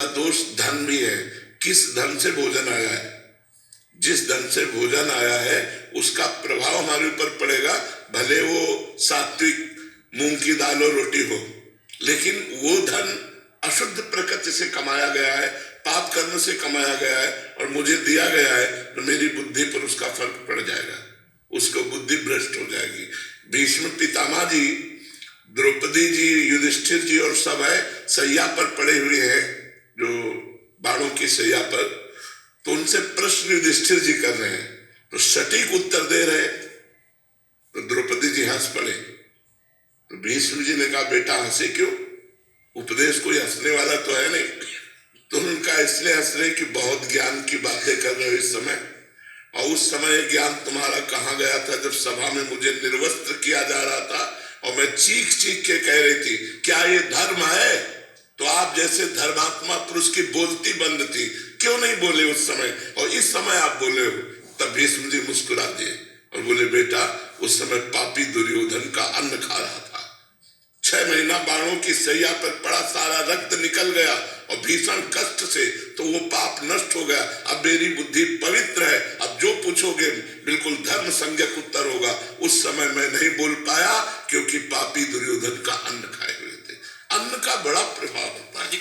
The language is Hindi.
दोष धन भी है। किस धन से भोजन आया है, जिस धन से भोजन आया है उसका प्रभाव हमारे ऊपर पड़ेगा, भले वो सात्विक मूंग की दाल और रोटी हो, लेकिन वो धन अशुद्ध प्रकृति से कमाया गया है, पाप कर्म से कमाया गया है और मुझे दिया गया है, तो मेरी बुद्धि पर उसका फर्क पड़ जाएगा, उसको बुद्धि भ्रष्ट हो जाएगी। भीष्म पितामह जी, द्रौपदी जी, युधिष्ठिर जी और सब है सैया पर पड़े हुए हैं, जो बाणों की सैया पर, तो उनसे प्रश्न युधिष्ठिर जी कर रहे हैं, तो सटीक उत्तर दे रहे, तो द्रौपदी जी हंस पड़े। तो भीष्म जी ने कहा, बेटा हंसे क्यों, उपदेश कोई हंसने वाला तो है नहीं। तो उनका इसलिए हंस रहे कि बहुत ज्ञान की बातें कर रहे हो इस समय, और उस समय ज्ञान तुम्हारा कहाँ गया था जब सभा में मुझे निर्वस्त्र किया जा रहा था और मैं चीख चीख के कह रही थी क्या ये धर्म है, तो आप जैसे धर्मात्मा पुरुष की बोलती बंद थी, क्यों नहीं बोले उस समय, और इस समय आप बोले हो। तब भीष्म जी मुस्कुरा दिए और बोले, बेटा उस समय पापी दुर्योधन का अन्न खा रहा था, 6 महीना बाणों की सैया पर पड़ा, सारा रक्त निकल गया और भीषण कष्ट से, तो वो पाप नष्ट हो गया। अब मेरी बुद्धि पवित्र है, अब जो पूछोगे बिल्कुल धर्म संज्ञक उत्तर होगा। उस समय मैं नहीं बोल पाया क्योंकि पापी दुर्योधन का अन्न खाए हुए थे। अन्न का बड़ा प्रभाव होता है।